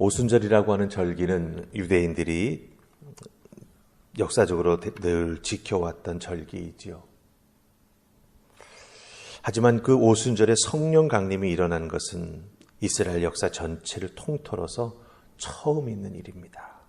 오순절이라고 하는 절기는 유대인들이 역사적으로 늘 지켜왔던 절기이지요. 하지만 그 오순절에 성령 강림이 일어난 것은 이스라엘 역사 전체를 통틀어서 처음 있는 일입니다.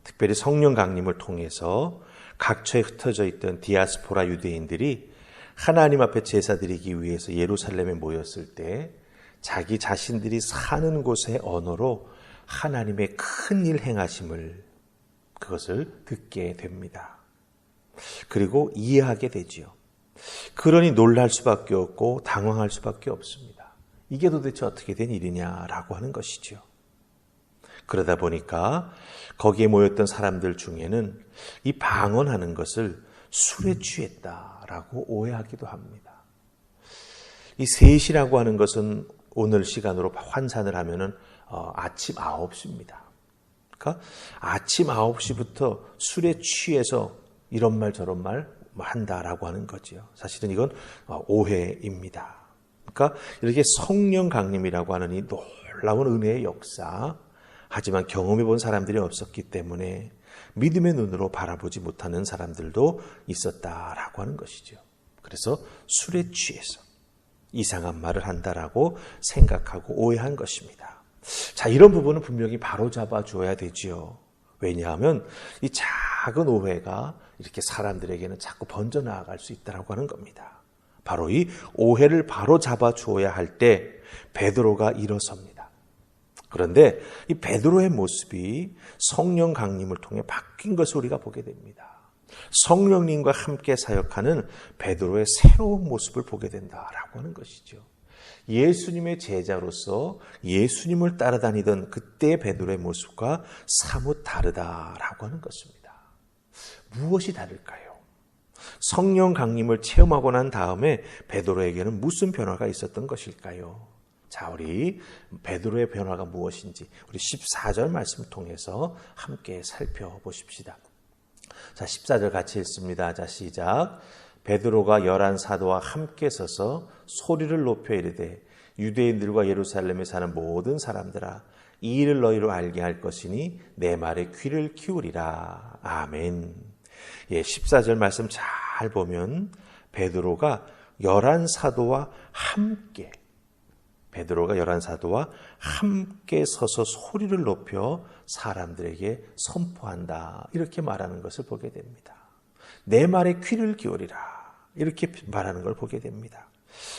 특별히 성령 강림을 통해서 각처에 흩어져 있던 디아스포라 유대인들이 하나님 앞에 제사 드리기 위해서 예루살렘에 모였을 때 자기 자신들이 사는 곳의 언어로 하나님의 큰 일 행하심을 그것을 듣게 됩니다. 그리고 이해하게 되지요. 그러니 놀랄 수밖에 없고 당황할 수밖에 없습니다. 이게 도대체 어떻게 된 일이냐라고 하는 것이죠. 그러다 보니까 거기에 모였던 사람들 중에는 이 방언하는 것을 술에 취했다라고 오해하기도 합니다. 이 3시라고 하는 것은 오늘 시간으로 환산을 하면은 아침 9시입니다. 그러니까 아침 9시부터 술에 취해서 이런 말 저런 말 한다라고 하는 거죠. 사실은 이건 오해입니다. 그러니까 이렇게 성령 강림이라고 하는 이 놀라운 은혜의 역사, 하지만 경험해 본 사람들이 없었기 때문에 믿음의 눈으로 바라보지 못하는 사람들도 있었다라고 하는 것이죠. 그래서 술에 취해서 이상한 말을 한다라고 생각하고 오해한 것입니다. 자, 이런 부분은 분명히 바로잡아 줘야 되지요. 왜냐하면 이 작은 오해가 이렇게 사람들에게는 자꾸 번져나갈 수 있다라고 하는 겁니다. 바로 이 오해를 바로잡아 주어야 할 때 베드로가 일어섭니다. 그런데 이 베드로의 모습이 성령 강림을 통해 바뀐 것을 우리가 보게 됩니다. 성령님과 함께 사역하는 베드로의 새로운 모습을 보게 된다라고 하는 것이죠. 예수님의 제자로서 예수님을 따라다니던 그때의 베드로의 모습과 사뭇 다르다라고 하는 것입니다. 무엇이 다를까요? 성령 강림을 체험하고 난 다음에 베드로에게는 무슨 변화가 있었던 것일까요? 자, 우리 베드로의 변화가 무엇인지 우리 14절 말씀을 통해서 함께 살펴보십시다. 자, 14절 같이 읽습니다. 자, 시작. 베드로가 11 사도와 함께 서서 소리를 높여 이르되 유대인들과 예루살렘에 사는 모든 사람들아, 이 일을 너희로 알게 할 것이니 내 말에 귀를 기울이라. 아멘. 예, 14절 말씀 잘 보면 베드로가 11 사도와 함께 서서 소리를 높여 사람들에게 선포한다. 이렇게 말하는 것을 보게 됩니다. 내 말에 귀를 기울이라. 이렇게 말하는 걸 보게 됩니다.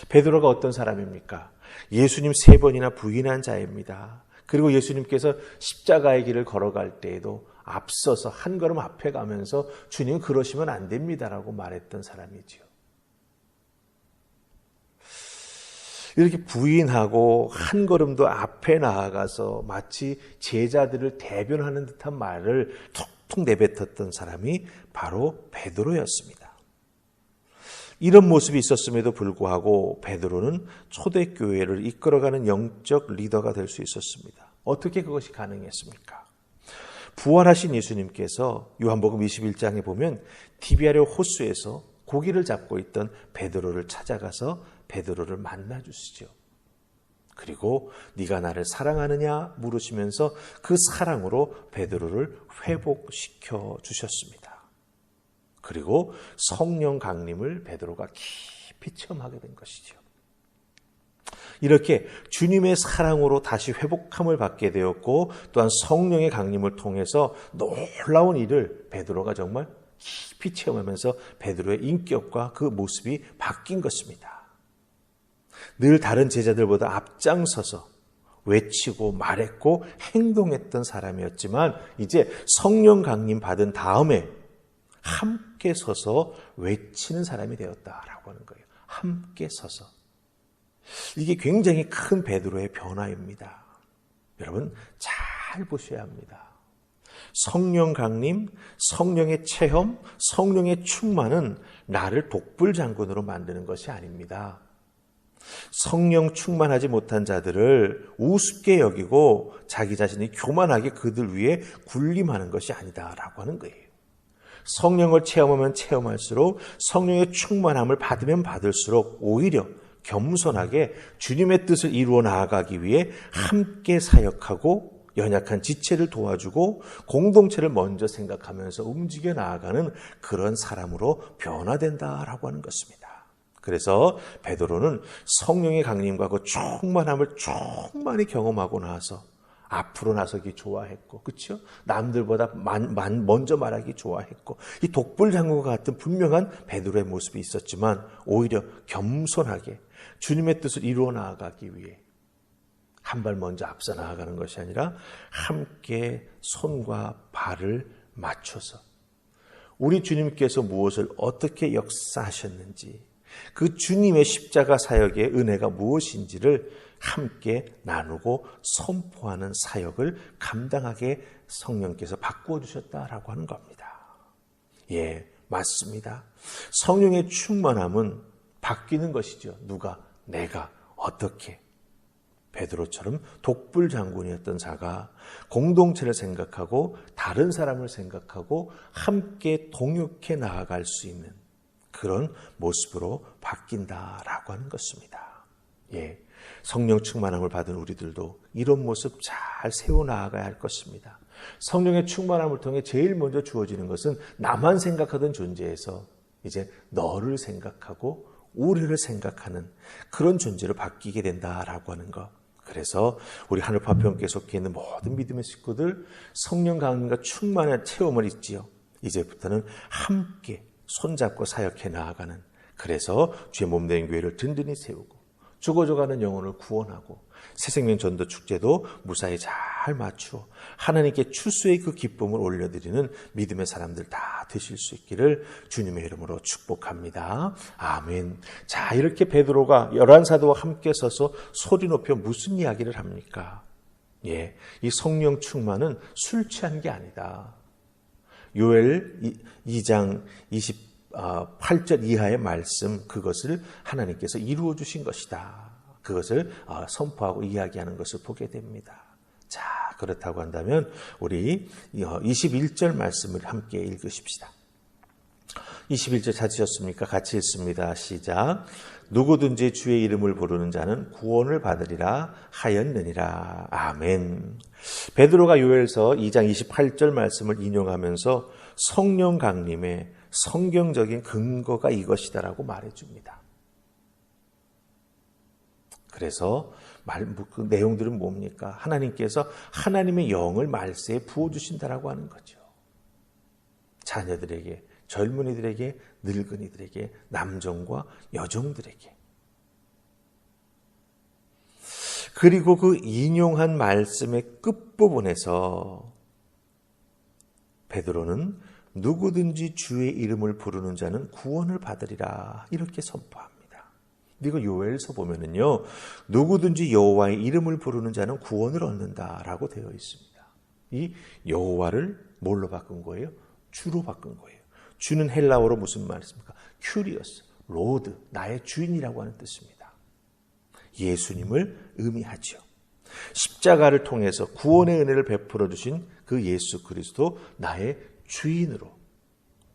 베드로가 어떤 사람입니까? 예수님 3번이나 부인한 자입니다. 그리고 예수님께서 십자가의 길을 걸어갈 때에도 앞서서 한 걸음 앞에 가면서 주님 그러시면 안 됩니다라고 말했던 사람이지요. 이렇게 부인하고 한 걸음도 앞에 나아가서 마치 제자들을 대변하는 듯한 말을 툭툭 내뱉었던 사람이 바로 베드로였습니다. 이런 모습이 있었음에도 불구하고 베드로는 초대교회를 이끌어가는 영적 리더가 될 수 있었습니다. 어떻게 그것이 가능했습니까? 부활하신 예수님께서 요한복음 21장에 보면 디비아르 호수에서 고기를 잡고 있던 베드로를 찾아가서 베드로를 만나 주시죠. 그리고 네가 나를 사랑하느냐 물으시면서 그 사랑으로 베드로를 회복시켜 주셨습니다. 그리고 성령 강림을 베드로가 깊이 체험하게 된 것이죠. 이렇게 주님의 사랑으로 다시 회복함을 받게 되었고 또한 성령의 강림을 통해서 놀라운 일을 베드로가 정말 깊이 체험하면서 베드로의 인격과 그 모습이 바뀐 것입니다. 늘 다른 제자들보다 앞장서서 외치고 말했고 행동했던 사람이었지만 이제 성령 강림 받은 다음에 함께 서서 외치는 사람이 되었다라고 하는 거예요. 함께 서서. 이게 굉장히 큰 베드로의 변화입니다. 여러분 잘 보셔야 합니다. 성령 강림, 성령의 체험, 성령의 충만은 나를 독불장군으로 만드는 것이 아닙니다. 성령 충만하지 못한 자들을 우습게 여기고 자기 자신이 교만하게 그들 위에 군림하는 것이 아니다라고 하는 거예요. 성령을 체험하면 체험할수록 성령의 충만함을 받으면 받을수록 오히려 겸손하게 주님의 뜻을 이루어 나아가기 위해 함께 사역하고 연약한 지체를 도와주고 공동체를 먼저 생각하면서 움직여 나아가는 그런 사람으로 변화된다라고 하는 것입니다. 그래서 베드로는 성령의 강림과 그 충만함을 충만히 경험하고 나서 앞으로 나서기 좋아했고, 그렇죠? 남들보다 먼저 말하기 좋아했고, 이 독불장군과 같은 분명한 베드로의 모습이 있었지만 오히려 겸손하게 주님의 뜻을 이루어 나아가기 위해 한 발 먼저 앞서 나아가는 것이 아니라 함께 손과 발을 맞춰서 우리 주님께서 무엇을 어떻게 역사하셨는지, 그 주님의 십자가 사역의 은혜가 무엇인지를 함께 나누고 선포하는 사역을 감당하게 성령께서 바꾸어 주셨다라고 하는 겁니다. 예, 맞습니다. 성령의 충만함은 바뀌는 것이죠. 누가? 내가. 어떻게? 베드로처럼 독불장군이었던 자가 공동체를 생각하고 다른 사람을 생각하고 함께 동역해 나아갈 수 있는 그런 모습으로 바뀐다라고 하는 것입니다. 예, 성령 충만함을 받은 우리들도 이런 모습 잘 세워나가야 할 것입니다. 성령의 충만함을 통해 제일 먼저 주어지는 것은 나만 생각하던 존재에서 이제 너를 생각하고 우리를 생각하는 그런 존재로 바뀌게 된다라고 하는 것. 그래서 우리 하늘파평교에 속해 있는 모든 믿음의 식구들 성령 강림과 충만한 체험을 있지요. 이제부터는 함께 손잡고 사역해 나아가는, 그래서 주의 몸된 교회를 든든히 세우고 죽어져가는 영혼을 구원하고 새생명 전도 축제도 무사히 잘 맞추어 하나님께 추수의 그 기쁨을 올려드리는 믿음의 사람들 다 되실 수 있기를 주님의 이름으로 축복합니다. 아멘. 자, 이렇게 베드로가 11사도와 함께 서서 소리 높여 무슨 이야기를 합니까? 예, 이 성령 충만은 술 취한 게 아니다. 요엘 2장 28절 이하의 말씀, 그것을 하나님께서 이루어 주신 것이다. 그것을 선포하고 이야기하는 것을 보게 됩니다. 자, 그렇다고 한다면 우리 21절 말씀을 함께 읽으십시다. 21절 찾으셨습니까? 같이 읽습니다. 시작. 누구든지 주의 이름을 부르는 자는 구원을 받으리라 하였느니라. 아멘. 베드로가 요엘서 2장 28절 말씀을 인용하면서 성령 강림의 성경적인 근거가 이것이다라고 말해줍니다. 그래서 그 내용들은 뭡니까? 하나님께서 하나님의 영을 말세에 부어주신다라고 하는 거죠. 자녀들에게, 젊은이들에게, 늙은이들에게, 남정과 여정들에게. 그리고 그 인용한 말씀의 끝부분에서 베드로는 누구든지 주의 이름을 부르는 자는 구원을 받으리라 이렇게 선포합니다. 이거 요엘서 보면은요, 누구든지 여호와의 이름을 부르는 자는 구원을 얻는다라고 되어 있습니다. 이 여호와를 뭘로 바꾼 거예요? 주로 바꾼 거예요. 주는 헬라어로 무슨 말입니까? 큐리어스, 로드, 나의 주인이라고 하는 뜻입니다. 예수님을 의미하죠. 십자가를 통해서 구원의 은혜를 베풀어 주신 그 예수 그리스도 나의 주인으로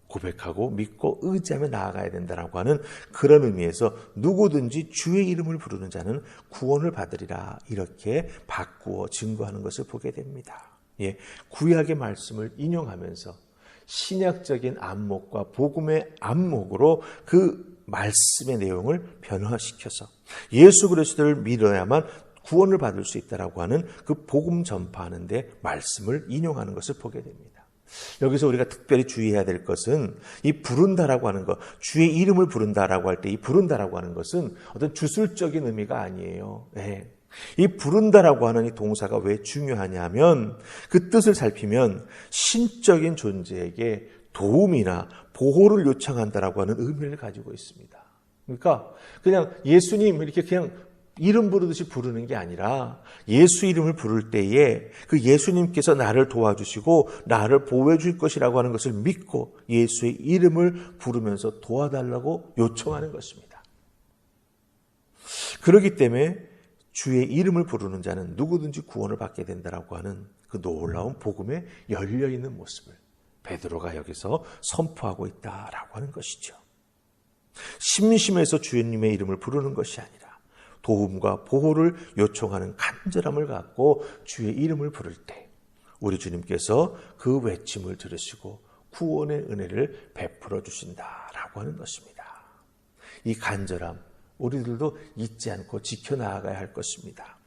고백하고 믿고 의지하며 나아가야 된다라고 하는 그런 의미에서 누구든지 주의 이름을 부르는 자는 구원을 받으리라 이렇게 바꾸어 증거하는 것을 보게 됩니다. 예, 구약의 말씀을 인용하면서 신약적인 안목과 복음의 안목으로 그 말씀의 내용을 변화시켜서 예수 그리스도를 믿어야만 구원을 받을 수 있다라고 하는 그 복음 전파하는 데 말씀을 인용하는 것을 보게 됩니다. 여기서 우리가 특별히 주의해야 될 것은 이 부른다라고 하는 것, 주의 이름을 부른다라고 할 때 이 부른다라고 하는 것은 어떤 주술적인 의미가 아니에요. 네. 이 부른다라고 하는 이 동사가 왜 중요하냐면 그 뜻을 살피면 신적인 존재에게 도움이나 보호를 요청한다라고 하는 의미를 가지고 있습니다. 그러니까 그냥 예수님 이렇게 그냥 이름 부르듯이 부르는 게 아니라 예수 이름을 부를 때에 그 예수님께서 나를 도와주시고 나를 보호해 줄 것이라고 하는 것을 믿고 예수의 이름을 부르면서 도와달라고 요청하는 것입니다. 그렇기 때문에 주의 이름을 부르는 자는 누구든지 구원을 받게 된다라고 하는 그 놀라운 복음에 열려있는 모습을 베드로가 여기서 선포하고 있다라고 하는 것이죠. 심심해서 주님의 이름을 부르는 것이 아니라 도움과 보호를 요청하는 간절함을 갖고 주의 이름을 부를 때 우리 주님께서 그 외침을 들으시고 구원의 은혜를 베풀어 주신다라고 하는 것입니다. 이 간절함 우리들도 잊지 않고 지켜나가야 할 것입니다.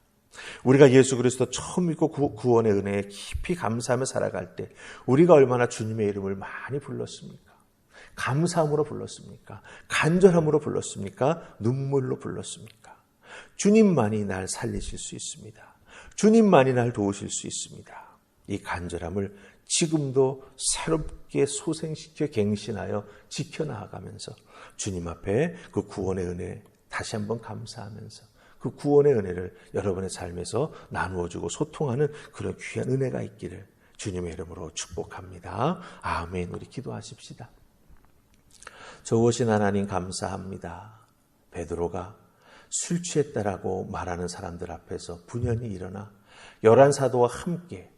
우리가 예수 그리스도 처음 믿고 구원의 은혜에 깊이 감사하며 살아갈 때 우리가 얼마나 주님의 이름을 많이 불렀습니까? 감사함으로 불렀습니까? 간절함으로 불렀습니까? 눈물로 불렀습니까? 주님만이 날 살리실 수 있습니다. 주님만이 날 도우실 수 있습니다. 이 간절함을 지금도 새롭게 소생시켜 갱신하여 지켜나가면서 주님 앞에 그 구원의 은혜 다시 한번 감사하면서 그 구원의 은혜를 여러분의 삶에서 나누어주고 소통하는 그런 귀한 은혜가 있기를 주님의 이름으로 축복합니다. 아멘. 우리 기도하십시다. 좋으신 하나님 감사합니다. 베드로가 술 취했다라고 말하는 사람들 앞에서 분연히 일어나 11사도와 함께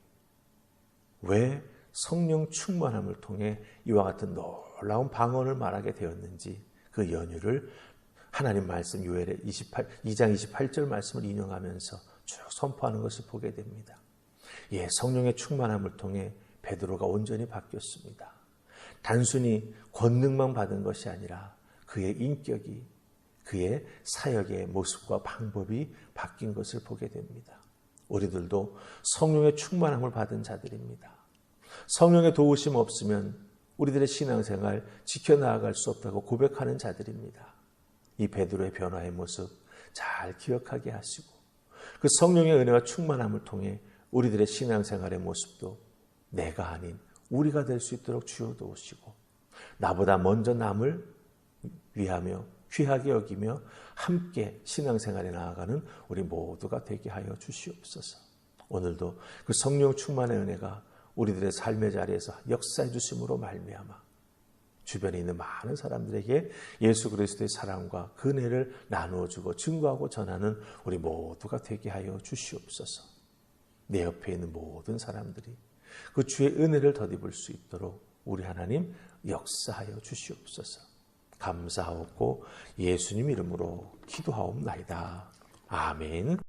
왜 성령 충만함을 통해 이와 같은 놀라운 방언을 말하게 되었는지 그 연유를 하나님 말씀 요엘의 2장 28절 말씀을 인용하면서 쭉 선포하는 것을 보게 됩니다. 예, 성령의 충만함을 통해 베드로가 온전히 바뀌었습니다. 단순히 권능만 받은 것이 아니라 그의 인격이 그의 사역의 모습과 방법이 바뀐 것을 보게 됩니다. 우리들도 성령의 충만함을 받은 자들입니다. 성령의 도우심 없으면 우리들의 신앙생활 지켜나갈 수 없다고 고백하는 자들입니다. 이 베드로의 변화의 모습 잘 기억하게 하시고 그 성령의 은혜와 충만함을 통해 우리들의 신앙생활의 모습도 내가 아닌 우리가 될 수 있도록 주여 도우시고 나보다 먼저 남을 위하며 귀하게 여기며 함께 신앙생활에 나아가는 우리 모두가 되게 하여 주시옵소서. 오늘도 그 성령 충만의 은혜가 우리들의 삶의 자리에서 역사해 주심으로 말미암아 주변에 있는 많은 사람들에게 예수 그리스도의 사랑과 그 은혜를 나누어주고 증거하고 전하는 우리 모두가 되게 하여 주시옵소서. 내 옆에 있는 모든 사람들이 그 주의 은혜를 덧입을 수 있도록 우리 하나님 역사하여 주시옵소서. 감사하옵고 예수님 이름으로 기도하옵나이다. 아멘.